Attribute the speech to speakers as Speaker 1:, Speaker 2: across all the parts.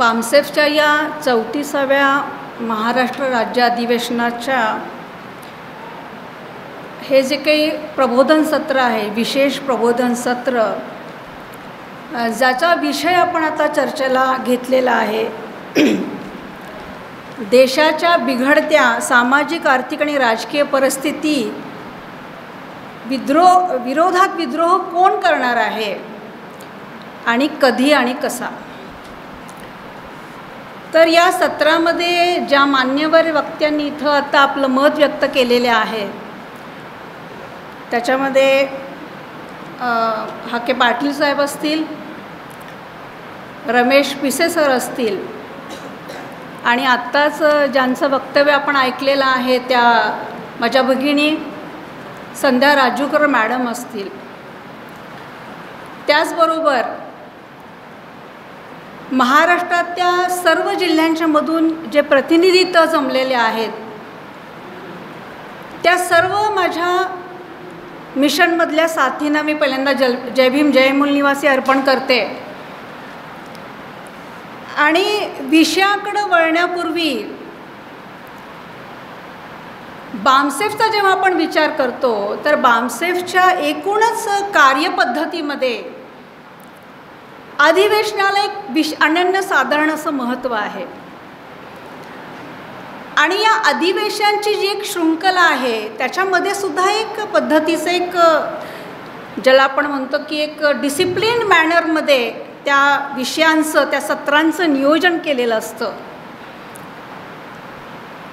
Speaker 1: बामसेफच्या या 34व्या महाराष्ट्र राज्य अधिवेशनाच्या हे जे काही प्रबोधन सत्र आहे, विशेष प्रबोधन सत्र, ज्याचा विषय आपण आता चर्चेला घेतलेला आहे, देशाच्या बिघडत्या सामाजिक, आर्थिक आणि राजकीय परिस्थिती विरोधात विद्रोह कोण करणार आहे आणि कधी आणि कसा. तर या सत्रामध्ये ज्या मान्यवर वक्त्यांनी इथं आता आपलं मत व्यक्त केलेले आहे त्याच्यामध्ये हाके पाटील साहेब असतील, रमेश पिसे सर असतील आणि आत्ताच ज्यांचं वक्तव्य आपण ऐकलेलं आहे त्या माझ्या भगिनी संध्या राजूकर मॅडम असतील. त्याचबरोबर महाराष्ट्रातल्या सर्व जिल्ह्यांच्या मधून जे प्रतिनिधित्व जमलेले आहेत त्या सर्व माझ्या मिशनमधल्या साथींना मी पहिल्यांदा जय भीम जय मूल निवासी अर्पण करते. आणि विषयाकडे वळण्यापूर्वी बामसेफचा जेव्हा आपण विचार करतो तर बामसेफच्या एकूणच कार्यपद्धतीमध्ये अधिवेशनाला एक अनन्यसाधारण असं महत्त्व आहे. आणि या अधिवेशनाची जी एक शृंखला आहे त्याच्यामध्ये सुद्धा एक पद्धतीचं एक ज्याला आपण म्हणतो की एक डिसिप्लिन मॅनरमध्ये त्या विषयांचं, त्या सत्रांचं नियोजन केलेलं असतं.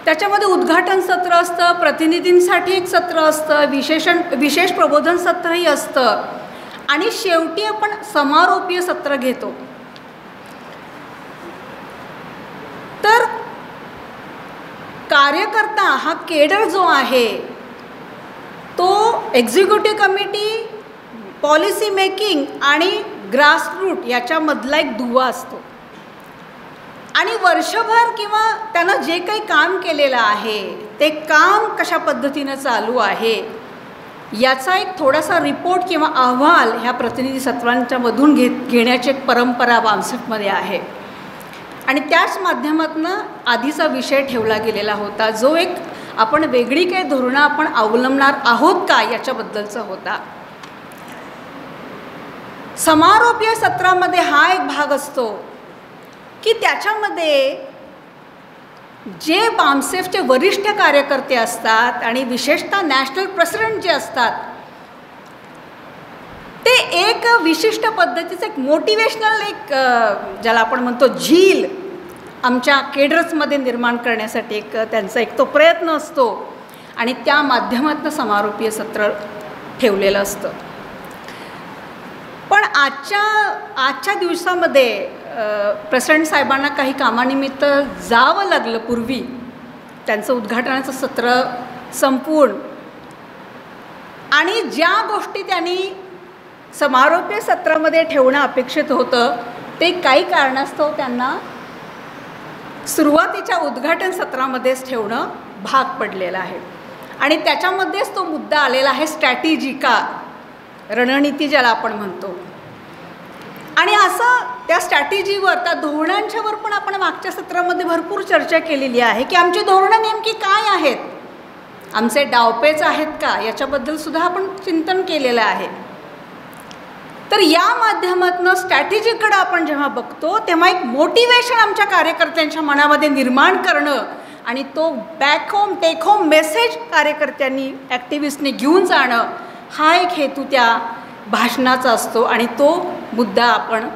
Speaker 1: त्याच्यामध्ये उद्घाटन सत्र असतं, प्रतिनिधींसाठी एक सत्र असतं, विशेष प्रबोधन सत्रही असतं आणि शेवटी आपण समारोपीय सत्र घेतो. तर कार्यकर्ता हा केडर जो आहे तो एक्झिक्युटिव्ह कमिटी, पॉलिसी मेकिंग आणि ग्रासरूट याच्यामधला एक दुवा असतो. आणि वर्षभर किंवा त्यानं जे काही काम केलेलं आहे ते काम कशा पद्धतीनं चालू आहे याचा एक थोडासा रिपोर्ट किंवा अहवाल ह्या प्रतिनिधी सत्रांच्या मधून घेण्याची एक परंपरा बामसेफमध्ये आहे. आणि त्याच माध्यमातून आधीचा विषय ठेवला गेलेला होता जो एक आपण वेगळी काही धोरणं आपण अवलंबणार आहोत का याच्याबद्दलचा होता. समारोपीय सत्रामध्ये हा एक भाग असतो की त्याच्यामध्ये जे बामसेफचे वरिष्ठ कार्यकर्ते असतात आणि विशेषतः नॅशनल प्रेसिडेंट जे असतात ते एक विशिष्ट पद्धतीचं एक मोटिवेशनल एक ज्याला आपण म्हणतो झील आमच्या केडर्समध्ये निर्माण करण्यासाठी एक त्यांचा एक तो प्रयत्न असतो आणि त्या माध्यमातून समारोपीय सत्र ठेवलेलं असतं. पण आजच्या दिवसामध्ये प्रेसिडेंट साहेबांना काही कामानिमित्त जावं लागलं पूर्वी त्यांचं उद्घाटनाचं सत्र संपून. आणि ज्या गोष्टी त्यांनी समारोपीय सत्रामध्ये ठेवणं अपेक्षित होतं ते काही कारणास्तव त्यांना सुरुवातीच्या उद्घाटन सत्रामध्येच ठेवणं भाग पडलेलं आहे. आणि त्याच्यामध्येच तो मुद्दा आलेला आहे स्ट्रॅटेजिका, रणनीती ज्याला आपण म्हणतो. आणि असं त्या स्ट्रॅटेजीवर, त्या धोरणांच्यावर पण आपण मागच्या सत्रामध्ये भरपूर चर्चा केलेली आहे की आमची धोरणं नेमकी काय आहेत, आमचे डावपेच आहेत का, याच्याबद्दल सुद्धा आपण चिंतन केलेलं आहे. तर या माध्यमातून स्ट्रॅटेजीकडे आपण जेव्हा बघतो तेव्हा एक मोटिवेशन आमच्या कार्यकर्त्यांच्या मनामध्ये निर्माण करणं आणि तो back home take home message कार्यकर्त्यांनी, ॲक्टिव्हिस्टने घेऊन जाणं हा एक हेतू त्या भाषणाचा असतो. आणि तो मुद्दा आपण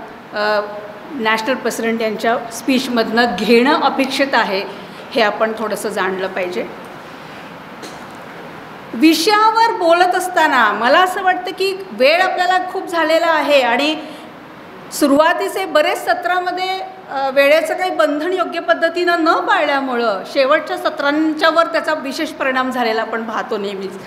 Speaker 1: नॅशनल प्रेसिडेंट यांच्या स्पीचमधनं घेणं अपेक्षित आहे हे आपण थोडंसं जाणलं पाहिजे. विषयावर बोलत असताना मला असं वाटतं की वेळ आपल्याला खूप झालेला आहे आणि सुरुवातीचे बरेच सत्रामध्ये वेळेचं काही बंधन योग्य पद्धतीनं न पाळल्यामुळं शेवटच्या सत्रांच्यावर त्याचा विशेष परिणाम झालेला आपण पाहतो नेहमीच.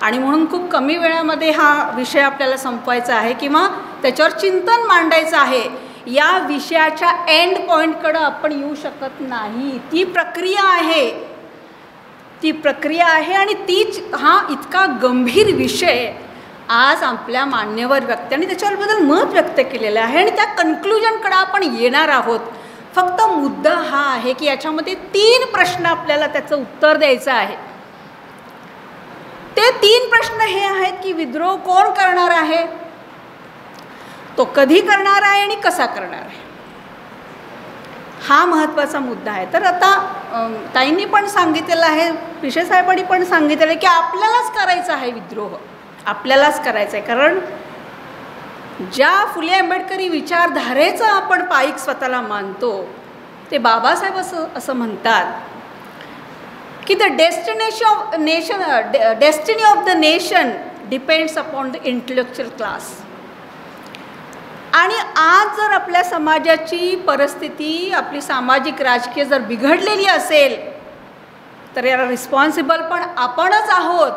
Speaker 1: आणि म्हणून खूप कमी वेळामध्ये हा विषय आपल्याला संपवायचा आहे किंवा त्याच्यावर चिंतन मांडायचं आहे. या विषयाच्या एंड पॉईंटकडं आपण येऊ शकत नाही. ती प्रक्रिया आहे आणि तीच हा इतका गंभीर विषय आज आपल्या मान्यवर व्यक्त्यांनी त्याच्याबद्दल मत व्यक्त केलेलं आहे आणि त्या कन्क्लुजनकडे आपण येणार आहोत. फक्त मुद्दा हा आहे की याच्यामध्ये 3 प्रश्न आपल्याला त्याचं उत्तर द्यायचं आहे. ते 3 प्रश्न हे आहेत की विद्रोह कोण करणार आहे, तो कधी करणार आहे आणि कसा करणार आहे, हा महत्त्वाचा मुद्दा आहे. तर आता ताईंनी पण सांगितलेलं आहे, पिशे साहेबांनी पण सांगितलेलं आहे की आपल्यालाच करायचा आहे विद्रोह, आपल्यालाच करायचा आहे. कारण ज्या फुले आंबेडकरी विचारधारेचं आपण पाईक स्वतःला मानतो ते बाबासाहेब असं म्हणतात की the destiny of the nation depends upon the intellectual class. आणि आज जर आपल्या समाजाची परिस्थिती, आपली सामाजिक राजकीय जर बिघडलेली असेल तर याला रिस्पॉन्सिबल पण आपणच आहोत.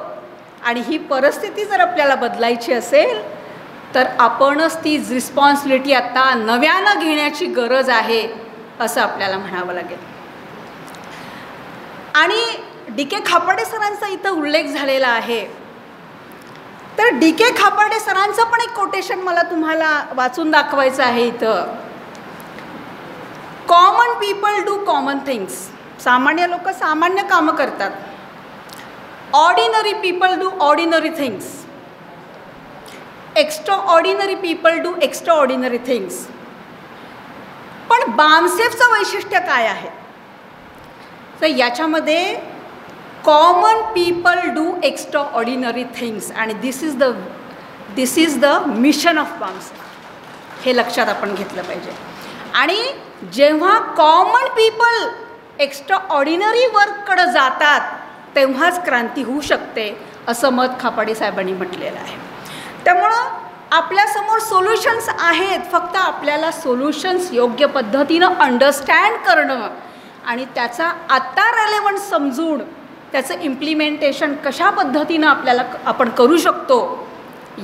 Speaker 1: आणि ही परिस्थिती जर आपल्याला बदलायची असेल तर आपणच ती रिस्पॉन्सिबिलिटी आता नव्यानं घेण्याची गरज आहे असं आपल्याला म्हणावं लागेल. आणि डी.के. खापर्डे सरांचा इथं उल्लेख झालेला आहे. तर डी.के. खापर्डे सरांचं पण एक कोटेशन मला तुम्हाला वाचून दाखवायचं आहे इथं. Common people do common things. सामान्य लोक सामान्य कामं करतात. Ordinary people do ordinary things. Extraordinary people do extraordinary things. पण बामसेफचं वैशिष्ट्य काय आहे तर याच्यामध्ये common people do extraordinary things आणि this is the mission of BAMCEF. हे लक्षात आपण घेतलं पाहिजे. आणि जेव्हा कॉमन पीपल एक्स्ट्रा ऑर्डिनरी वर्ककडं जातात तेव्हाच क्रांती होऊ शकते असं मत खापर्डे साहेबांनी म्हटलेलं आहे. त्यामुळं आपल्यासमोर सोल्युशन्स आहेत, फक्त आपल्याला सोल्युशन्स योग्य पद्धतीनं अंडरस्टँड करणं आणि त्याचा आत्ता रेलेवंट समजून त्याचं इम्प्लिमेंटेशन कशा पद्धतीनं आपण करू शकतो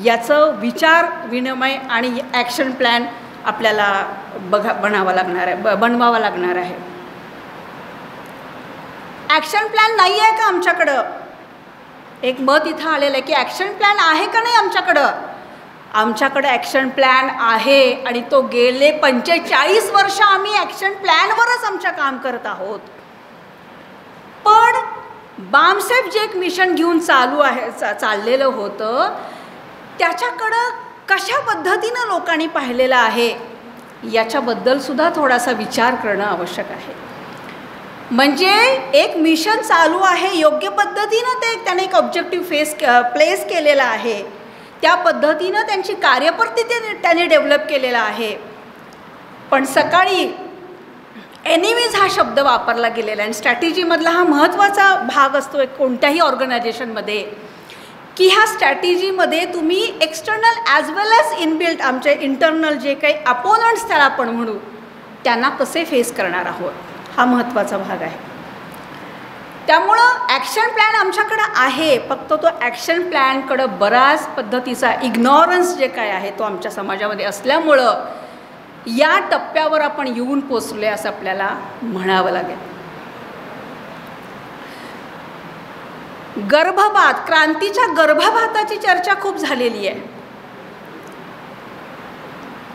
Speaker 1: याचं विचार विनिमय आणि ॲक्शन प्लॅन आपल्याला बनवावा लागणार आहे. ॲक्शन प्लॅन नाही आहे का आमच्याकडं? एक मत इथं आलेलं आहे की ॲक्शन प्लॅन आहे का नाही आमच्याकडं? आमच्याकडं ॲक्शन प्लॅन आहे आणि तो गेले 45 वर्ष आम्ही ॲक्शन प्लॅनवरच आमचं काम करत आहोत. पण बामसेफ जे एक मिशन घेऊन चाललेलं होतं त्याच्याकडं कशा पद्धतीनं लोकांनी पाहिलेलं आहे याच्याबद्दल सुद्धा थोडासा विचार करणं आवश्यक आहे. म्हणजे एक मिशन चालू आहे, योग्य पद्धतीनं त्याने एक ऑब्जेक्टिव्ह प्लेस केलेला आहे, त्या पद्धतीनं त्यांची कार्यपद्धती त्याने डेव्हलप केलेला आहे. पण सकाळी एनिमीज हा शब्द वापरला गेलेला आहे आणि स्ट्रॅटेजीमधला हा महत्त्वाचा भाग असतो कोणत्याही ऑर्गनायझेशनमध्ये की ह्या स्ट्रॅटेजीमध्ये तुम्ही एक्सटर्नल ॲज वेल ॲज इनबिल्ट आमचे इंटरनल जे काही अपोनंट्स त्याला आपण म्हणू त्यांना कसे फेस करणार आहोत हा महत्त्वाचा भाग आहे. त्यामुळं ॲक्शन प्लॅन आमच्याकडं आहे, फक्त तो ॲक्शन प्लॅनकडं बऱ्याच पद्धतीचा इग्नॉरन्स जे काय आहे तो आमच्या समाजामध्ये असल्यामुळं या टप्प्यावर आपण येऊन पोचलोय असं आपल्याला म्हणावं लागेल. गर्भपात, क्रांतीच्या गर्भपाताची चर्चा खूप झालेली आहे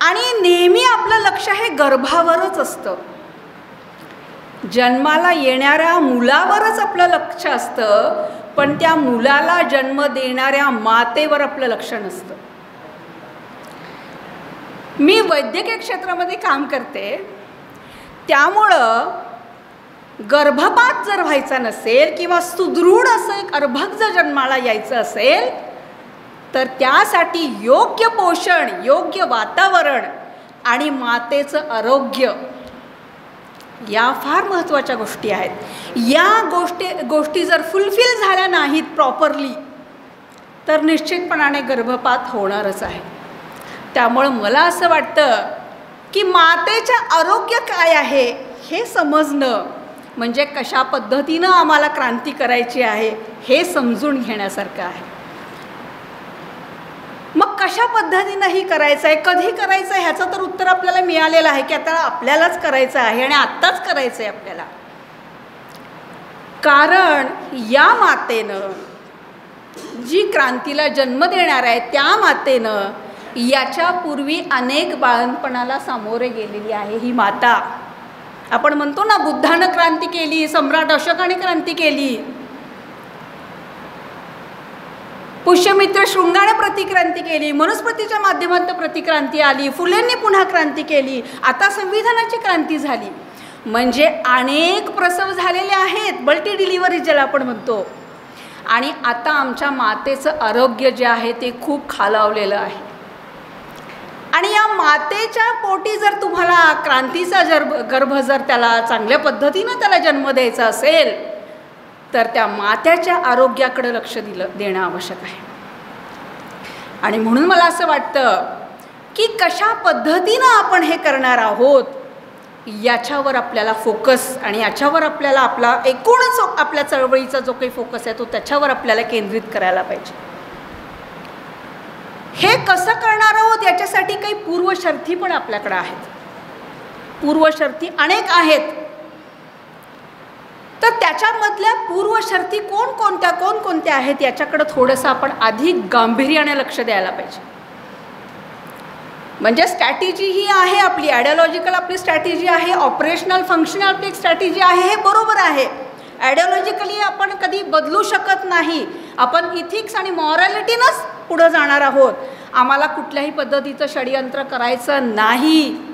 Speaker 1: आणि नेहमी आपलं लक्ष हे गर्भावरच असतं. जन्माला येणाऱ्या मुलावरच आपलं लक्ष असतं, पण त्या मुलाला जन्म देणाऱ्या मातेवर आपलं लक्ष नसतं. मी वैद्यकीय क्षेत्रामध्ये काम करते, त्यामुळं गर्भपात जर व्हायचा नसेल किंवा सुदृढ असं एक अर्भक जर जन्माला यायचं असेल तर त्यासाठी योग्य पोषण, योग्य वातावरण आणि मातेचं आरोग्य या फार महत्त्वाच्या गोष्टी आहेत. या गोष्टी जर फुलफिल झाल्या नाहीत प्रॉपरली तर निश्चितपणाने गर्भपात होणारच आहे. त्यामुळं मला असं वाटतं की मातेचं आरोग्य काय आहे हे समजणं म्हणजे कशा पद्धतीनं आम्हाला क्रांती करायची आहे हे समजून घेण्यासारखं आहे. मग कशा पद्धतीनं ही करायचं आहे, कधी करायचं आहे ह्याचं तर उत्तर आपल्याला मिळालेलं आहे की आता आपल्यालाच करायचं आहे आणि आत्ताच करायचं आहे आपल्याला. कारण या मातेनं जी क्रांतीला जन्म देणार आहे त्या मातेनं याच्यापूर्वी अनेक बाळंतपणाला सामोरे गेलेली आहे ही माता. आपण म्हणतो ना, बुद्धानं क्रांती केली, सम्राट अशोकाने क्रांती केली, पुष्यमित्र शृंगाने प्रतिक्रांती केली, मनुस्मृतीच्या माध्यमातून प्रतिक्रांती आली, फुलेंनी पुन्हा क्रांती केली, आता संविधानाची क्रांती झाली. म्हणजे अनेक प्रसव झालेले आहेत, मल्टी डिलिव्हरी ज्याला आपण म्हणतो. आणि आता आमच्या मातेचं आरोग्य जे आहे ते खूप खालावलेलं आहे. आणि या मातेच्या पोटी जर तुम्हाला क्रांतीचा गर्भ जर त्याला चांगल्या पद्धतीनं त्याला जन्म द्यायचा असेल तर त्या मात्याच्या आरोग्याकडे लक्ष देणं आवश्यक आहे. आणि म्हणून मला असं वाटतं की कशा पद्धतीनं आपण हे करणार आहोत याच्यावर आपल्याला फोकस, आणि याच्यावर आपल्याला आपला एकूणच आपल्या चळवळीचा जो काही फोकस आहे तो त्याच्यावर आपल्याला केंद्रित करायला पाहिजे. हे कसं करणार आहोत याच्यासाठी काही पूर्वशर्ती पण आपल्याकडे आहेत. पूर्वशर्ती अनेक आहेत. तर त्याच्यामधल्या पूर्वशर्ती कोणकोणत्या आहेत याच्याकडे थोडंसं आपण अधिक गांभीर्याने लक्ष द्यायला पाहिजे. म्हणजे स्ट्रॅटेजी ही आहे आपली, आयडिओलॉजिकल आपली स्ट्रॅटेजी आहे, ऑपरेशनल फंक्शनल आपली एक स्ट्रॅटेजी आहे, हे बरोबर आहे. आयडिओलॉजिकली आपण कधी बदलू शकत नाही. आपण इथिक्स आणि मॉरॅलिटीनंच पुढं जाणार आहोत. आम्हाला कुठल्याही पद्धतीचं षडयंत्र करायचं नाही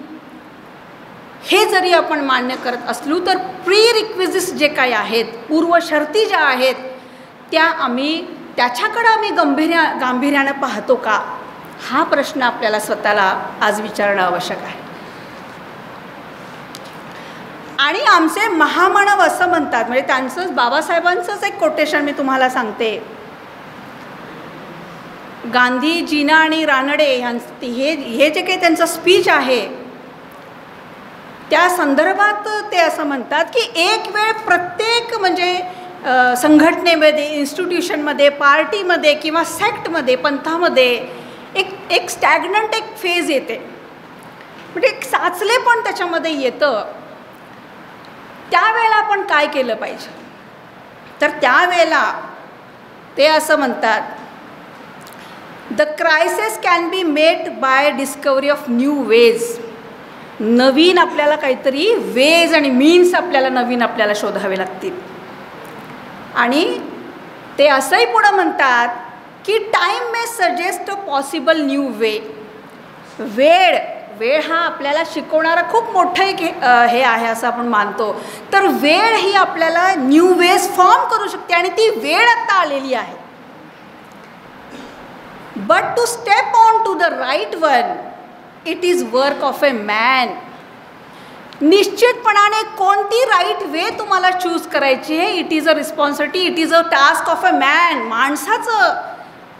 Speaker 1: हे जरी आपण मान्य करत असलो तर प्री रिक्विजिट्स जे काही आहेत, पूर्वशर्ती ज्या आहेत, त्याच्याकडं आम्ही गांभीर्यानं पाहतो का, हा प्रश्न आपल्याला स्वतःला आज विचारणं आवश्यक आहे. आणि आमचे महामानव असं म्हणतात, म्हणजे त्यांचंच बाबासाहेबांचंच एक कोटेशन मी तुम्हाला सांगते. गांधी, जीना आणि रानडे हे जे काही त्यांचं स्पीच आहे त्या संदर्भात ते असं म्हणतात की एक वेळ प्रत्येक म्हणजे संघटनेमध्ये, इन्स्टिट्यूशनमध्ये, पार्टीमध्ये किंवा सेक्टमध्ये, पंथामध्ये एक स्टॅग्नंट एक फेज येते, म्हणजे एक साचले पण त्याच्यामध्ये येतं. त्यावेळेला आपण काय केलं पाहिजे, तर त्यावेळेला ते असं म्हणतात, the crisis can be met by discovery of new ways. नवीन आपल्याला काहीतरी वेज आणि मीन्स आपल्याला शोधावे लागतील. आणि ते असंही पुढं म्हणतात की time may suggest a possible new way. वेळ हा आपल्याला शिकवणारा खूप मोठं एक हे आहे असं आपण मानतो. तर वेळ ही आपल्याला न्यू वेज फॉर्म करू शकते आणि ती वेळ आता आलेली आहे. But to step on to the right one it is work of a man. निश्चितपणाने कोणती राईट वे तुम्हाला चूज करायची आहे, it is a responsibility, it is a task of a man. माणसाचं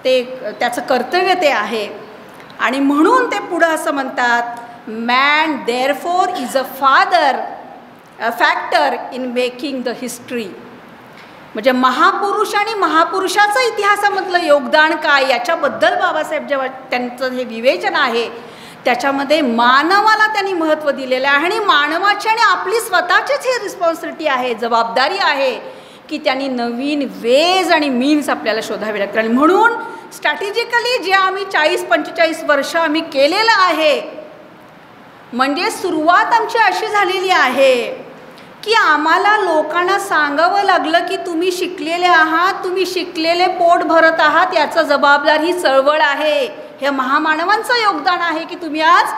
Speaker 1: त्याचं कर्तव्य ते आहे. आणि म्हणून ते पुढं असं म्हणतात, man therefore is a factor in making the history. म्हणजे महापुरुष आणि महापुरुषाचं इतिहासामधलं योगदान काय याच्याबद्दल बाबासाहेब जेव्हा त्यांचं हे विवेचन आहे त्याच्यामध्ये मानवाला त्यांनी महत्त्व दिलेलं आहे. आणि मानवाची आणि आपली स्वतःचीच ही रिस्पॉन्सिबिलिटी आहे, जबाबदारी आहे की त्यांनी नवीन वेज आणि मीन्स आपल्याला शोधावे लागतील. आणि म्हणून स्ट्रॅटेजिकली जे आम्ही 40-45 वर्ष आम्ही केलेलं आहे, म्हणजे सुरुवात आमची अशी झालेली आहे की आम्हाला लोकांना सांगावं लागलं की तुम्ही शिकलेले आहात, तुम्ही शिकलेले पोट भरत आहात, याचं जबाबदार ही चळवळ आहे. हे महामानवांचं योगदान आहे की तुम्ही आज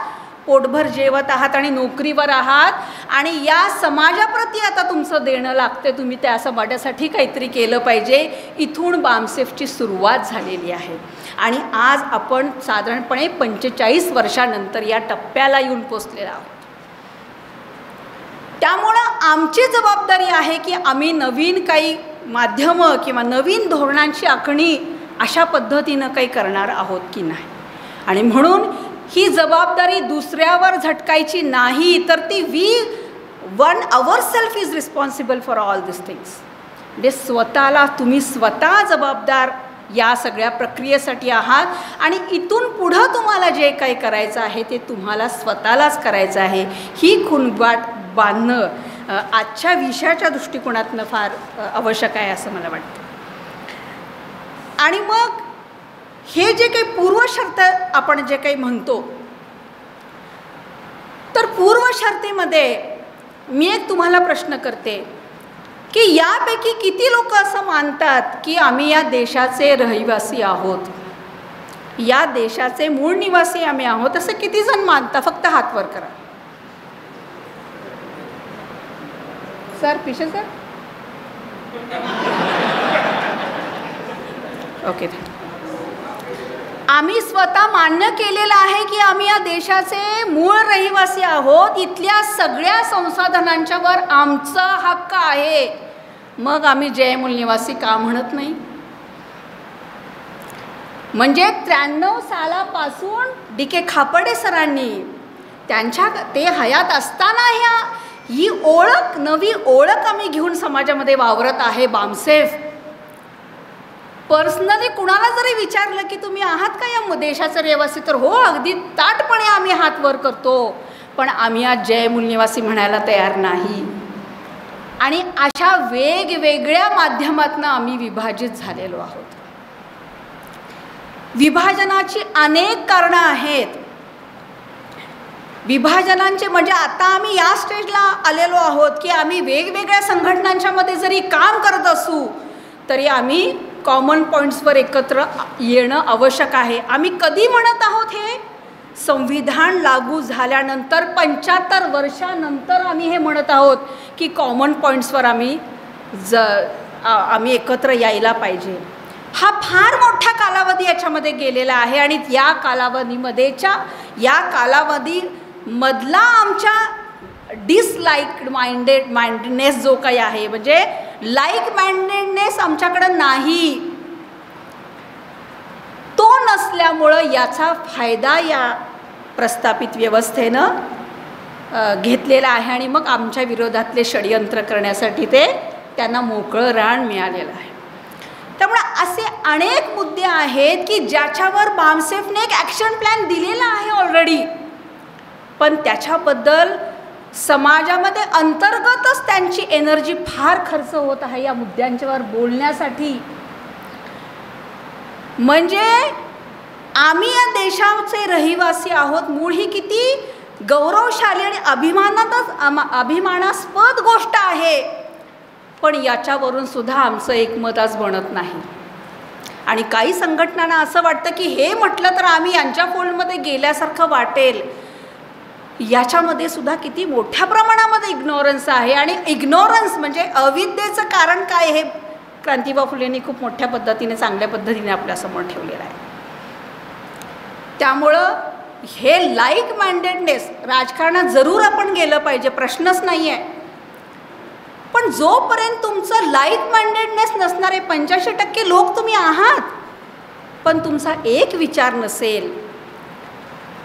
Speaker 1: पोटभर जेवत आहात आणि नोकरीवर आहात आणि या समाजाप्रती आता तुमचं देणं लागतं, तुम्ही त्या समाजासाठी काहीतरी केलं पाहिजे. इथून बामसेफची सुरुवात झालेली आहे आणि आज आपण साधारणपणे 45 वर्षानंतर या टप्प्याला येऊन पोचलेलो आहोत. त्यामुळं आमची जबाबदारी आहे की आम्ही नवीन काही माध्यमं किंवा नवीन धोरणांची आखणी अशा पद्धतीनं काही करणार आहोत की नाही. आणि म्हणून ही जबाबदारी दुसऱ्यावर झटकायची नाही, तर ती our self is responsible for all this things. म्हणजे तुम्ही स्वतः जबाबदार या सगळ्या प्रक्रियेसाठी आहात आणि इथून पुढं तुम्हाला जे काही करायचं आहे ते तुम्हाला स्वतःलाच करायचं आहे. ही खुणगाठ बांधणं आजच्या विषयाच्या दृष्टिकोनातनं फार आवश्यक आहे असं मला वाटतं. आणि मग हे जे काही पूर्वशर्त आपण जे काही म्हणतो, तर पूर्वशर्तीमध्ये मी एक तुम्हाला प्रश्न करते की यापैकी किती लोक असं मानतात की आम्ही या देशाचे रहिवासी आहोत, या देशाचे मूळ निवासी आम्ही आहोत? असं किती जण मानता? फक्त हात वर करा. सर, पिशे सर. ओके. आम्ही स्वतः मान्य केलेलं आहे की आम्ही या देशाचे मूळ रहिवासी आहोत, इथल्या सगळ्या संसाधनांच्यावर आमचा हक्क आहे. मग आम्ही जय मूळ निवासी का म्हणत नाही? म्हणजे 93 सालापासून डी.के. खापर्डे सरांनी ते हयात असताना ही ओळख, नवी ओळख आम्ही घेऊन समाजामध्ये वावरत आहे. बामसेफ पर्सनली कुणाला जरी विचारलं की तुम्ही आहात का या देशाचे रहिवासी, तर हो, अगदी ताटपणे आम्ही हात वर करतो. पण आम्ही आज जय मूळ निवासी म्हणायला तयार नाही. आणि अशा वेगवेगळ्या माध्यमातून आम्ही विभाजित झालेलो आहोत. विभाजनाची अनेक कारणं आहेत. विभाजनांचे म्हणजे आता आम्ही या स्टेजला आलेलो आहोत की आम्ही वेगवेगळ्या संघटनांच्या मध्ये जरी काम करत असू तरी आम्ही कॉमन पॉईंट्सवर एकत्र येणं आवश्यक आहे. आम्ही कधी म्हणत आहोत हे? संविधान लागू झाल्यानंतर 75 वर्षानंतर आम्ही हे म्हणत आहोत की कॉमन पॉईंट्सवर आम्ही एकत्र यायला पाहिजे. हा फार मोठा कालावधी याच्यामध्ये गेलेला आहे. आणि या कालावधीमधला आमच्या डिसलाईक माइंडेडनेस जो काही आहे, म्हणजे लाईक माइंडेडनेस आमच्याकडं नाही, तो नसल्यामुळं याचा फायदा या प्रस्थापित व्यवस्थेनं घेतलेला आहे. आणि मग आमच्या विरोधातले षडयंत्र करण्यासाठी त्यांना मोकळं रान मिळालेलं आहे. त्यामुळे असे अनेक मुद्दे आहेत की ज्याच्यावर बामसेफने एक ॲक्शन प्लॅन दिलेला आहे ऑलरेडी, पण त्याच्याबद्दल समाजामध्ये अंतर्गतच त्यांची एनर्जी फार खर्च होत आहे या मुद्द्यांच्यावर बोलण्यासाठी. म्हणजे आम्ही या देशाचे रहिवासी आहोत, मूळ ही किती गौरवशाली आणि अभिमानास्पद गोष्ट आहे. पण याच्यावरून सुद्धा आमचं एकमत आज बनत नाही. आणि काही संघटनांना असं वाटतं की हे म्हटलं तर आम्ही यांच्या फोल्डमध्ये गेल्यासारखं वाटेल. याच्यामध्ये सुद्धा किती मोठ्या प्रमाणामध्ये इग्नोरन्स आहे. आणि इग्नोरन्स म्हणजे अविद्येचं कारण काय हे क्रांतिबा फुलेंनी खूप मोठ्या पद्धतीने, चांगल्या पद्धतीने आपल्यासमोर ठेवलेलं आहे. त्यामुळं हे लाईक माइंडेडनेस राजकारणात जरूर आपण गेलं पाहिजे, प्रश्नच नाही आहे. पण जोपर्यंत तुमचं लाईक माइंडेडनेस नसणारे 85% लोक तुम्ही आहात, पण तुमचा एक विचार नसेल,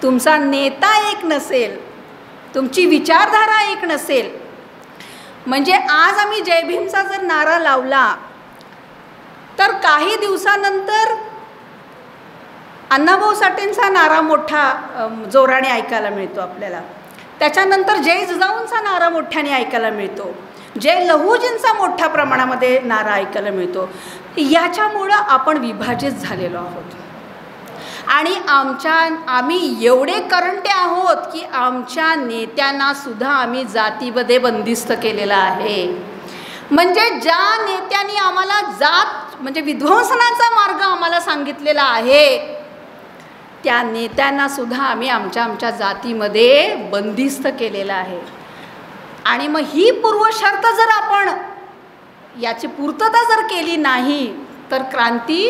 Speaker 1: तुमचा नेता एक नसेल, तुमची विचारधारा एक नसेल, म्हणजे आज आम्ही जय भीमचा जर नारा लावला तर काही दिवसानंतर अण्णाभाऊ साठेंचा नारा मोठा जोराने ऐकायला मिळतो आपल्याला. त्याच्यानंतर जय जिजाऊंचा नारा मोठ्याने ऐकायला मिळतो. जय लहूजींचा मोठ्या प्रमाणामध्ये नारा ऐकायला मिळतो. याच्यामुळं आपण विभाजित झालेलो आहोत. आणि आम्ही एवढे करंटे आहोत की आमच्या नेत्यांना सुद्धा आम्ही जातीमध्ये बंदिस्त केलेलं आहे. म्हणजे ज्या नेत्यांनी आम्हाला जात म्हणजे विध्वंसनाचा मार्ग आम्हाला सांगितलेला आहे, त्या नेत्यांना सुद्धा आम्ही आमच्या जातीमध्ये बंदिस्त केलेलं आहे. आणि मग ही पूर्वशर्त जर आपण याची पूर्तता जर केली नाही तर क्रांती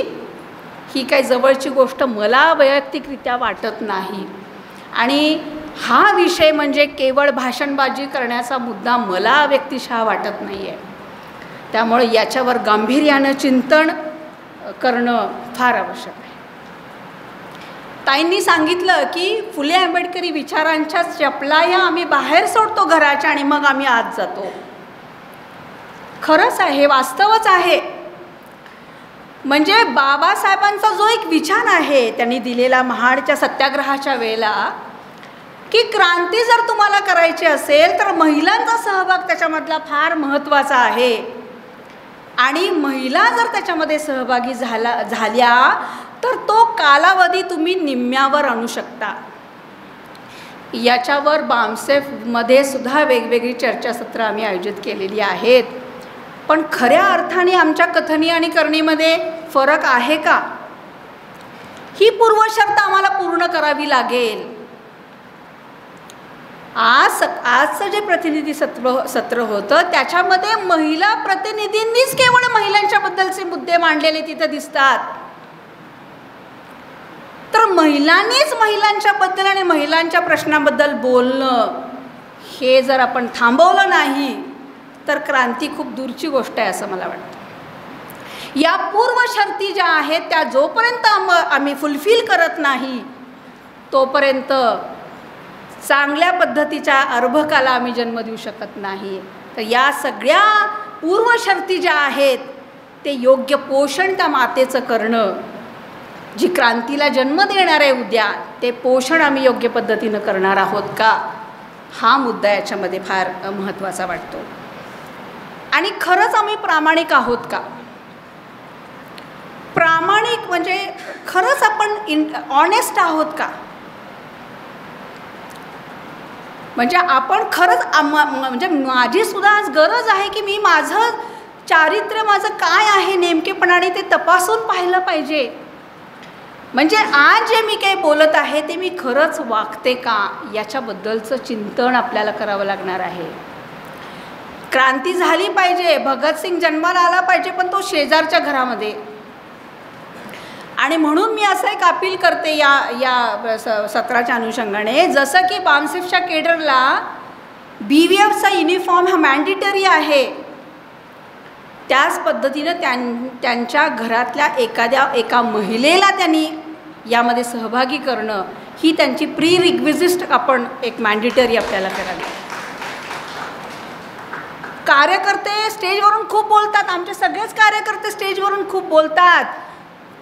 Speaker 1: ही काही जवळची गोष्ट मला वैयक्तिकरित्या वाटत नाही. आणि हा विषय म्हणजे केवळ भाषणबाजी करण्याचा मुद्दा मला व्यक्तिशः वाटत नाही आहे. त्यामुळे याच्यावर गांभीर्यानं चिंतन करणं फार आवश्यक आहे. ताईंनी सांगितलं की फुले आंबेडकरी विचारांच्या चपला या आम्ही बाहेर सोडतो घराच्या आणि मग आम्ही आत जातो. खरंच आहे, वास्तवच आहे. म्हणजे बाबासाहेबांचा जो एक विचार आहे त्यांनी दिलेला महाडच्या सत्याग्रहाच्या वेळेला, की क्रांती जर तुम्हाला करायची असेल तर महिलांचा सहभाग त्याच्यामधला फार महत्त्वाचा आहे. आणि महिला जर त्याच्यामध्ये सहभागी झाल्या तर तो कालावधी तुम्ही निम्म्यावर आणू शकता. याच्यावर बामसेफमध्ये सुद्धा वेगवेगळी चर्चासत्रं आम्ही आयोजित केलेली आहेत. पण खऱ्या अर्थाने आमच्या कथनी आणि करणीमध्ये फरक आहे का, ही पूर्वशर्त आम्हाला पूर्ण करावी लागेल. आजचं जे प्रतिनिधी सत्र होतं त्याच्यामध्ये महिला प्रतिनिधींनीच केवळ महिलांच्याबद्दलचे मुद्दे मांडलेले तिथं दिसतात. तर महिलांनीच महिलांच्याबद्दल आणि महिलांच्या प्रश्नाबद्दल बोलणं हे जर आपण थांबवलं नाही तर क्रांती खूप दूरची गोष्ट आहे असं मला वाटतं. या पूर्वशर्ती ज्या आहेत त्या जोपर्यंत आम्ही फुलफिल करत नाही तोपर्यंत चांगल्या पद्धतीच्या अर्भकाला आम्ही जन्म देऊ शकत नाही. तर या सगळ्या पूर्वशर्ती ज्या आहेत ते योग्य पोषण त्या मातेचं करणं, जी क्रांतीला जन्म देणार आहे उद्या, ते पोषण आम्ही योग्य पद्धतीनं करणार आहोत का, हा मुद्दा याच्यामध्ये फार महत्त्वाचा वाटतो. आणि खरंच आम्ही प्रामाणिक आहोत का. प्रामाणिक म्हणजे खरंच आपण ऑनेस्ट आहोत का. म्हणजे आपण खरंच म्हणजे माझी सुद्धा आज गरज आहे की मी माझं चारित्र्य माझं काय आहे नेमकेपणाने ते तपासून पाहिलं पाहिजे. म्हणजे आज जे मी काही बोलत आहे ते मी खरंच वागते का याच्याबद्दलचं चिंतन आपल्याला करावं लागणार आहे. क्रांती झाली पाहिजे, भगतसिंग जन्माला आला पाहिजे, पण तो शेजारच्या घरामध्ये. आणि म्हणून मी असं एक अपील करते या सत्राच्या अनुषंगाने, जसं की बामसेफच्या केडरला BVFचा युनिफॉर्म हा मॅन्डेटरी आहे, त्याच पद्धतीनं त्यांच्या घरातल्या एका महिलेला त्यांनी यामध्ये सहभागी करणं ही त्यांची प्री रिक्विजिस्ट आपण एक मॅन्डेटरी आपल्याला करावी. कार्यकर्ते स्टेजवरून खूप बोलतात, आमचे सगळेच कार्यकर्ते स्टेजवरून खूप बोलतात,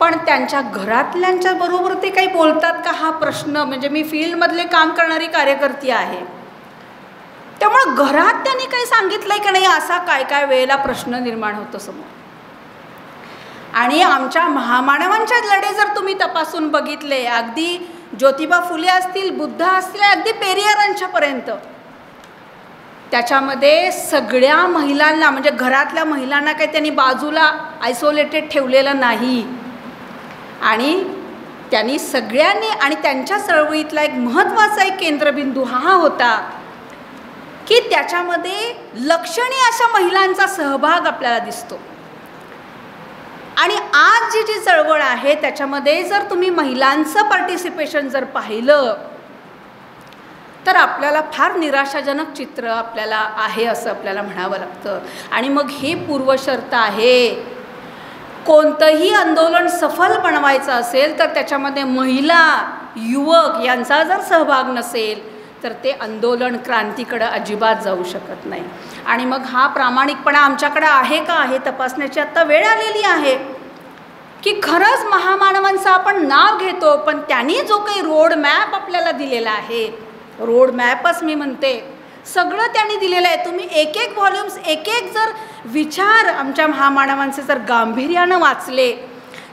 Speaker 1: पण त्यांच्या घरातल्यांच्या बरोबर ते काही बोलतात का हा प्रश्न. म्हणजे मी फील्डमधले काम करणारी कार्यकर्ती आहे, त्यामुळं घरात त्यांनी काही सांगितलंय की नाही असा काय वेळेला प्रश्न निर्माण होतो समोर. आणि आमच्या महामानवांच्या लढे जर तुम्ही तपासून बघितले, अगदी ज्योतिबा फुले असतील, बुद्ध असतील, अगदी पेरियारांच्यापर्यंत, त्याच्यामध्ये सगळ्या महिलांना म्हणजे घरातल्या महिलांना काही त्यांनी बाजूला आयसोलेटेड ठेवलेलं नाही. आणि त्यांनी सगळ्यांनी, आणि त्यांच्या चळवळीतला एक महत्त्वाचा एक केंद्रबिंदू हा होता की त्याच्यामध्ये लक्षणीय अशा महिलांचा सहभाग आपल्याला दिसतो. आणि आज जी चळवळ आहे त्याच्यामध्ये जर तुम्ही महिलांचं पार्टिसिपेशन जर पाहिलं तर आपल्याला फार निराशाजनक चित्र आपल्याला आहे असं आपल्याला म्हणावं लागतं. आणि मग हे पूर्वशर्त आहे. कोणतंही आंदोलन सफल बनवायचं असेल तर त्याच्यामध्ये महिला, युवक यांचा जर सहभाग नसेल तर ते आंदोलन क्रांतीकडं अजिबात जाऊ शकत नाही. आणि मग हा प्रामाणिकपणा आमच्याकडं आहे का हे तपासण्याची आत्ता वेळ आलेली आहे की खरंच महामानवांचं आपण नाव घेतो, पण त्यांनी जो काही रोड मॅप आपल्याला दिलेला आहे, रोड मॅपच मी म्हणते, सगळं त्यांनी दिलेलं आहे. तुम्ही एक एक व्हॉल्यूम्स, एक एक जर विचार आमच्या महामानवांचे जर गांभीर्यानं वाचले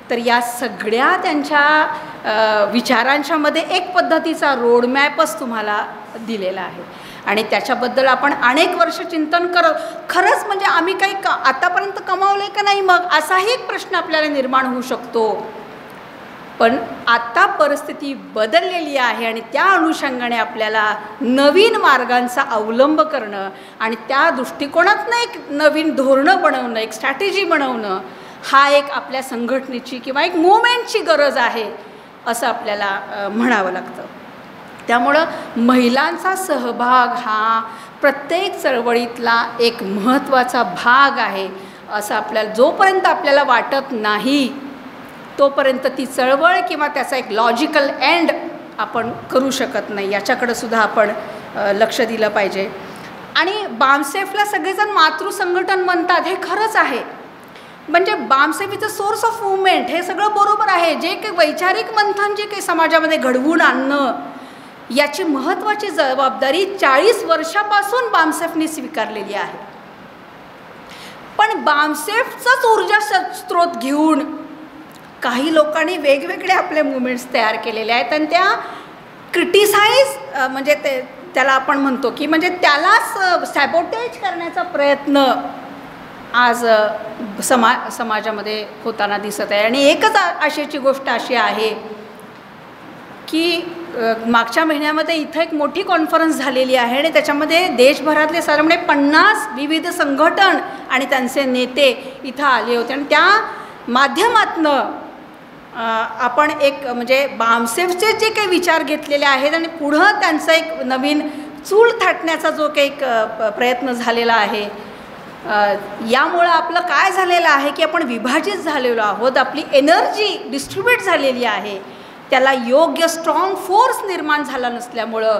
Speaker 1: तर या सगळ्या त्यांच्या विचारांच्या मध्ये एक पद्धतीचा रोडमॅपच तुम्हाला दिलेला आहे. आणि त्याच्याबद्दल आपण अनेक वर्ष चिंतन करत खरंच म्हणजे आम्ही काही आतापर्यंत कमावले का नाही मग असाही एक प्रश्न आपल्याला निर्माण होऊ शकतो. पण आता परिस्थिती बदललेली आहे आणि त्या अनुषंगाने आपल्याला नवीन मार्गांचा अवलंब करणं आणि त्या दृष्टिकोनातनं एक नवीन धोरणं बनवणं, एक स्ट्रॅटेजी बनवणं हा एक आपल्या संघटनेची किंवा एक मूवमेंटची गरज आहे असं आपल्याला म्हणावं लागतं. त्यामुळं महिलांचा सहभाग हा प्रत्येक चळवळीतला एक महत्त्वाचा भाग आहे असं आपल्याला जोपर्यंत आपल्याला वाटत नाही तोपर्यंत ती चळवळ किंवा त्याचा एक लॉजिकल एंड आपण करू शकत नाही. याच्याकडं सुद्धा आपण लक्ष दिलं पाहिजे. आणि बामसेफला सगळेजण मातृसंघटन म्हणतात, हे खरंच आहे. म्हणजे BAMCEF is a source of movement, हे सगळं बरोबर आहे. जे काही वैचारिक मंथन जे काही समाजामध्ये घडवून आणणं याची महत्त्वाची जबाबदारी 40 वर्षापासून बामसेफने स्वीकारलेली आहे. पण बामसेफचाच ऊर्जा स्रोत घेऊन काही लोकांनी वेगवेगळे आपले मुवमेंट्स तयार केलेले आहेत आणि त्या क्रिटिसाइज म्हणजे त्याला आपण म्हणतो की म्हणजे त्यालाच सॅबोटेज करण्याचा प्रयत्न आज समाजामध्ये होताना दिसत आहे. आणि एकच आशेची गोष्ट अशी आहे की मागच्या महिन्यामध्ये इथं एक मोठी कॉन्फरन्स झालेली आहे आणि त्याच्यामध्ये देशभरातले साधारण 50 विविध संघटन आणि त्यांचे नेते इथं आले होते. आणि त्या माध्यमातनं आपण एक म्हणजे बामसेफचे जे काही विचार घेतलेले आहेत आणि पुढं त्यांचा एक नवीन चूल थाटण्याचा जो काही प्रयत्न झालेला आहे, यामुळं आपलं काय झालेलं आहे की आपण विभाजित झालेलो आहोत. आपली एनर्जी डिस्ट्रीब्यूट झालेली आहे, त्याला योग्य स्ट्रॉंग फोर्स निर्माण झाला नसल्यामुळं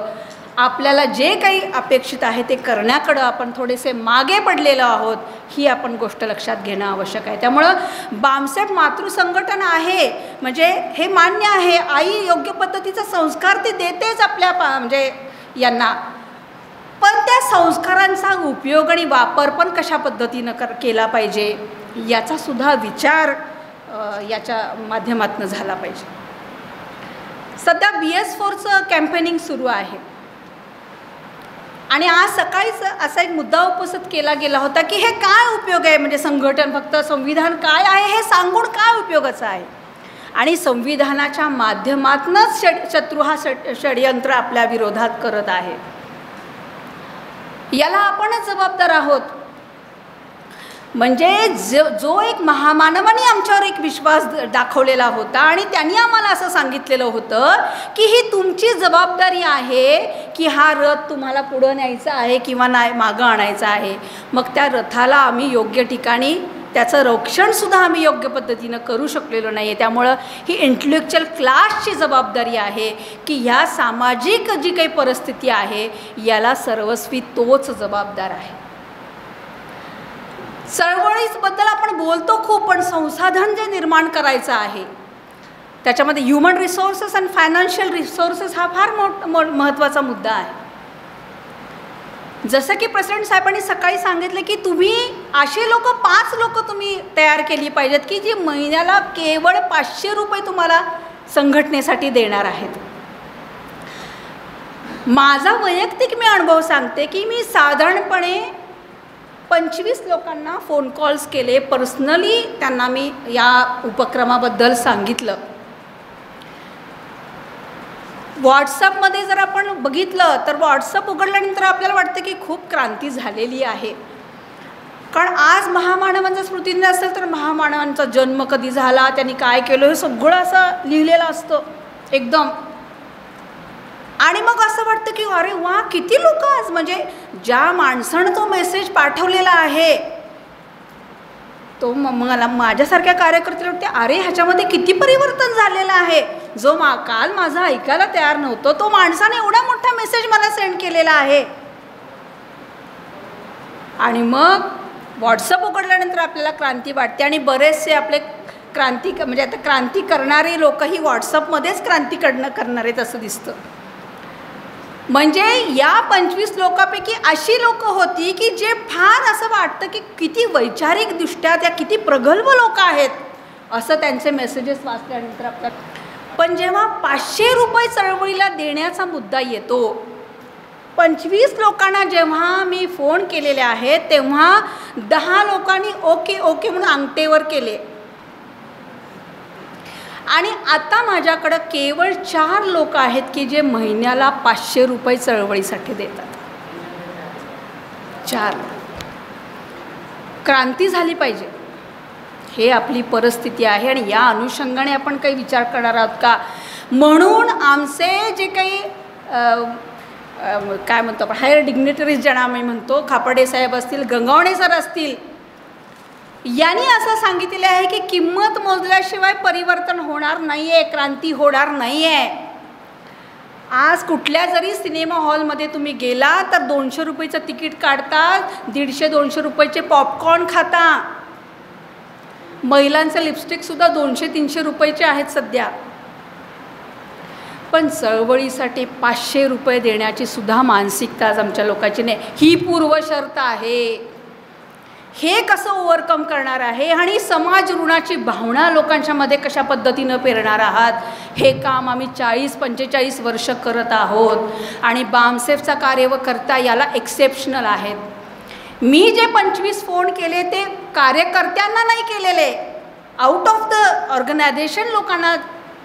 Speaker 1: आपल्याला जे काही अपेक्षित आहे ते करण्याकडं आपण थोडेसे मागे पडलेलो आहोत, ही आपण गोष्ट लक्षात घेणं आवश्यक आहे. त्यामुळं बामसेफ मातृसंघटन आहे म्हणजे हे मान्य आहे, आई योग्य पद्धतीचा संस्कार ती देतेच आपल्या म्हणजे यांना, पण त्या संस्कारांचा उपयोग आणि वापर पण कशा पद्धतीनं केला पाहिजे याचासुद्धा विचार याच्या माध्यमातून झाला पाहिजे. सध्या BS4चं कॅम्पेनिंग सुरू आहे आणि आज सकाळीच असा एक मुद्दा उपस्थित केला गेला होता की हे काय उपयोग आहे, म्हणजे संघटन फक्त संविधान काय आहे हे सांगून काय उपयोगाचं आहे. आणि संविधानाच्या माध्यमातूनच शत्रू हा षडयंत्र आपल्या विरोधात करत आहे, याला आपणच जबाबदार आहोत. म्हणजे जो एक महामानवाने आमच्यावर एक विश्वास दाखवलेला होता आणि त्यांनी आम्हाला असं सांगितलेलं होतं की ही तुमची जबाबदारी आहे की हा रथ तुम्हाला पुढं न्यायचा आहे किंवा नाही मागं आणायचा आहे. मग त्या रथाला आम्ही योग्य ठिकाणी त्याचं रक्षणसुद्धा आम्ही योग्य पद्धतीनं करू शकलेलो नाही आहे. त्यामुळं ही इंटेलेक्च्युअल क्लासची जबाबदारी आहे की ह्या सामाजिक जी काही परिस्थिती आहे याला सर्वस्वी तोच जबाबदार आहे. चळवळीबद्दल आपण बोलतो खूप, पण संसाधन जे निर्माण करायचं आहे त्याच्यामध्ये ह्युमन रिसोर्सेस आणि फायनान्शियल रिसोर्सेस हा फार महत्त्वाचा मुद्दा आहे. जसं की प्रेसिडेंट साहेबांनी सकाळी सांगितलं की तुम्ही असे 5 लोक तुम्ही तयार केली पाहिजेत की जी महिन्याला केवळ 500 रुपये तुम्हाला संघटनेसाठी देणार आहेत. माझा वैयक्तिक मी अनुभव सांगते की मी साधारणपणे 25 लोकांना फोन कॉल्स केले, पर्सनली त्यांना मी या उपक्रमाबद्दल सांगितलं. व्हॉट्सअपमध्ये जर आपण बघितलं तर व्हॉट्सअप उघडल्यानंतर आपल्याला वाटतं की खूप क्रांती झालेली आहे, कारण आज महामानवांचा स्मृतिदिन असेल तर महामानवांचा जन्म कधी झाला, त्यांनी काय केलं हे सगळं असं लिहिलेलं असतं एकदम. आणि मग असं वाटतं की अरे वा, किती लोक आज म्हणजे ज्या माणसानं तो मेसेज पाठवलेला आहे तो मला माझ्यासारख्या कार्यकर्त्याला वाटते अरे ह्याच्यामध्ये किती परिवर्तन झालेलं आहे. जो काल माझा ऐकायला तयार नव्हतं तो माणसाने एवढा मोठा मेसेज मला सेंड केलेला आहे. आणि मग व्हॉट्सअप उघडल्यानंतर आपल्याला क्रांती वाटते आणि बरेचसे आपले म्हणजे आता क्रांती करणारे लोकही व्हॉट्सअपमध्येच क्रांती करणार आहेत असं दिसतं. म्हणजे या 25 लोकांपैकी अशी लोक होती की जे फार असं वाटतं की किती वैचारिकदृष्ट्या त्या किती प्रगल्भ लोक आहेत असं त्यांचे मेसेजेस वाचल्यानंतर आपल्याला. पण जेव्हा 500 रुपये चळवळीला देण्याचा मुद्दा येतो, 25 लोकांना जेव्हा मी फोन केलेले आहेत तेव्हा 10 लोकांनी ओके ओके म्हणून अंगठेवर केले आणि आता माझ्याकडं केवळ 4 लोक आहेत की जे महिन्याला 500 रुपये चळवळीसाठी देतात. 4. क्रांती झाली पाहिजे, हे आपली परिस्थिती आहे आणि या अनुषंगाने आपण काही विचार करणार आहोत का. म्हणून आमचे जे काही काय म्हणतो आपण हायर डिग्निटरीज ज्यांना आम्ही म्हणतो, खापर्डे साहेब असतील, गंगावणे सर असतील, यांनी असं सांगितलेलं आहे की किंमत मोजल्याशिवाय परिवर्तन होणार नाही आहे, क्रांती होणार नाही आहे. आज कुठल्या जरी सिनेमा हॉलमध्ये तुम्ही गेला तर 200 रुपयेचं तिकीट काढता, 150-200 रुपयाचे पॉपकॉर्न खाता. महिलांचं लिपस्टिकसुद्धा 200-300 रुपयाचे आहेत सध्या. पण चळवळीसाठी 500 रुपये देण्याची सुद्धा मानसिकता आज आमच्या लोकांची नाही. ही पूर्वशर्त आहे. हे कसं ओव्हरकम करणार आहे आणि समाज ऋणाची भावना लोकांच्यामध्ये कशा पद्धतीनं पेरणार आहात, हे काम आम्ही 40-45 वर्ष करत आहोत आणि बामसेफचा कार्यकर्ता याला एक्सेप्शनल आहेत. मी जे 25 फोन केले ते कार्यकर्त्यांना नाही केलेले, आउट ऑफ द ऑर्गनायझेशन लोकांना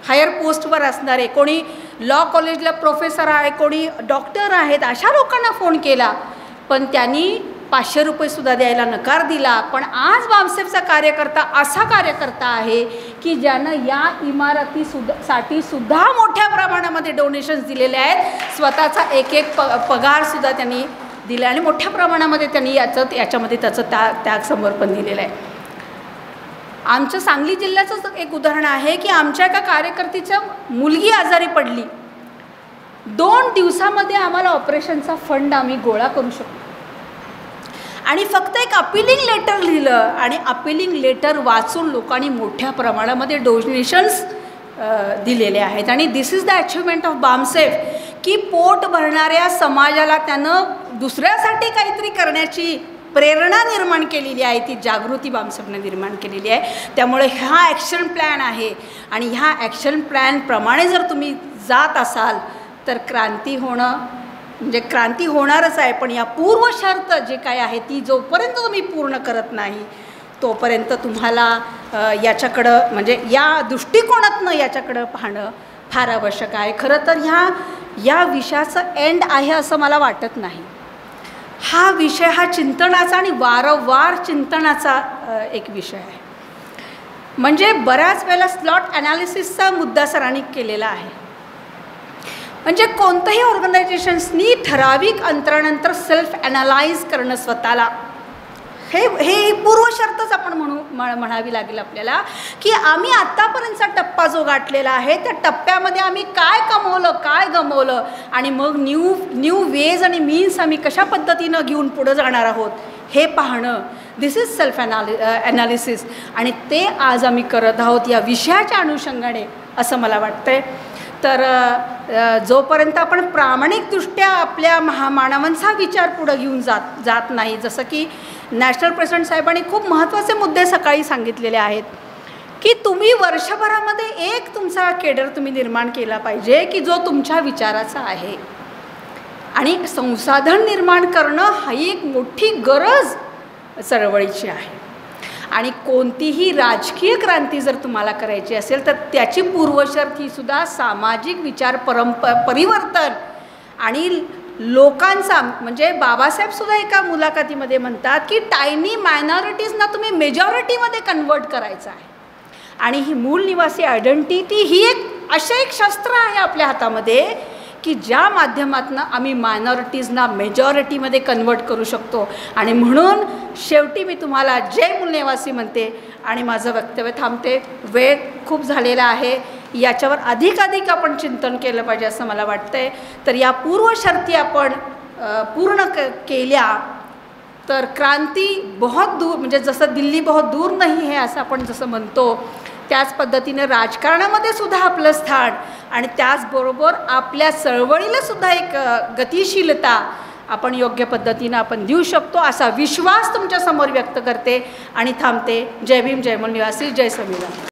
Speaker 1: हायर पोस्टवर असणारे, कोणी लॉ कॉलेजला प्रोफेसर आहे, कोणी डॉक्टर आहेत, अशा लोकांना फोन केला. पण त्यांनी 500 रुपयेसुद्धा द्यायला नकार दिला. पण आज बामसेफचा कार्यकर्ता असा कार्यकर्ता आहे की ज्यानं या साठी सुद्धा मोठ्या प्रमाणामध्ये डोनेशन्स दिलेले आहेत. स्वतःचा एक पगारसुद्धा त्यांनी दिला आणि मोठ्या प्रमाणामध्ये त्यांनी याच्यामध्ये त्याचं त्याग समर्पण दिलेलं आहे. आमच्या सांगली जिल्ह्याचं एक उदाहरण आहे की आमच्या एका कार्यकर्तीच्या मुलगी आजारी पडली. 2 दिवसामध्ये आम्हाला ऑपरेशनचा फंड आम्ही गोळा करू शकतो आणि फक्त एक अपिलिंग लेटर लिहिलं आणि अपिलिंग लेटर वाचून लोकांनी मोठ्या प्रमाणामध्ये डोनेशन्स दिलेले आहेत. आणि this is the achievement of BAMCEF की पोट भरणाऱ्या समाजाला त्यानं दुसऱ्यासाठी काहीतरी करण्याची प्रेरणा निर्माण केलेली आहे, ती जागृती बामसेफने निर्माण केलेली आहे. त्यामुळे हा ॲक्शन प्लॅन आहे आणि ह्या ॲक्शन प्लॅनप्रमाणे जर तुम्ही जात असाल तर क्रांती होणं म्हणजे क्रांती होणारच आहे. पण या पूर्व शर्त जे काय आहे ती जोपर्यंत तुम्ही पूर्ण करत नाही तोपर्यंत तुम्हाला याच्याकडं म्हणजे या दृष्टिकोनातनं याच्याकडं पाहणं फार आवश्यक आहे. खरं तर या विषयाचं एंड आहे असं मला वाटत नाही. हा विषय हा चिंतनाचा आणि वारंवार चिंतनाचा एक विषय आहे. म्हणजे बऱ्याच वेळेला स्लॉट ॲनालिसिसचा मुद्दा सरांनी केलेला आहे. म्हणजे कोणतंही ऑर्गनायझेशन्सनी ठराविक अंतरानंतर सेल्फ ॲनालाइज करणं स्वतःला हे पूर्वशर्तच आपण म्हणावी लागेल आपल्याला की आम्ही आत्तापर्यंतचा टप्पा जो गाठलेला आहे त्या टप्प्यामध्ये आम्ही काय कमवलं काय गमवलं आणि मग न्यू वेज आणि मीन्स आम्ही कशा पद्धतीनं घेऊन पुढं जाणार आहोत हे पाहणं. दिस इज सेल्फ ॲनालिसिस आणि ते आज आम्ही करत आहोत या विषयाच्या अनुषंगाने असं मला वाटतं आहे. तर जोपर्यंत आपण प्रामाणिकदृष्ट्या आपल्या महामानवांचा विचार पुढं घेऊन जात नाही, जसं की नॅशनल प्रेसिडेंट साहेबांनी खूप महत्त्वाचे मुद्दे सकाळी सांगितलेले आहेत की तुम्ही वर्षभरामध्ये एक तुमचा केडर तुम्ही निर्माण केला पाहिजे की जो तुमच्या विचाराचा आहे. आणि संसाधन निर्माण करणं ही एक मोठी गरज चळवळीची आहे. आणि कोणतीही राजकीय क्रांती जर तुम्हाला करायची असेल तर त्याची पूर्वशर्त ही सुद्धा सामाजिक विचार परिवर्तन आणि लोकांचा म्हणजे बाबासाहेबसुद्धा एका मुलाखतीमध्ये म्हणतात की टायनी मायनॉरिटीजना तुम्ही मेजॉरिटीमध्ये कन्वर्ट करायचं आहे. आणि ही मूळ निवासी आयडेंटिटी ही एक शस्त्र आहे आपल्या हातामध्ये की ज्या माध्यमातून आम्ही मायनॉरिटीजना मेजॉरिटीमध्ये कन्वर्ट करू शकतो. आणि म्हणून शेवटी मी तुम्हाला जय मूळ निवासी म्हणते आणि माझं वक्तव्य थांबते. वेळ खूप झालेला आहे. याच्यावर अधिकाधिक आपण चिंतन केलं पाहिजे असं मला वाटतंय. तर या पूर्वशर्ती आपण पूर्ण केल्या तर क्रांती बहुत दूर म्हणजे जसं दिल्ली बहुत दूर नाही हे असं आपण जसं म्हणतो त्याच पद्धतीने राजकारणामध्ये सुद्धा आपलं स्थान आणि त्याचबरोबर आपल्या चळवळीला सुद्धा एक गतिशीलता आपण योग्य पद्धतीनं आपण देऊ शकतो असा विश्वास तुमच्यासमोर व्यक्त करते आणि थांबते. जय भीम, जय मूळ निवासी, जय संविधान.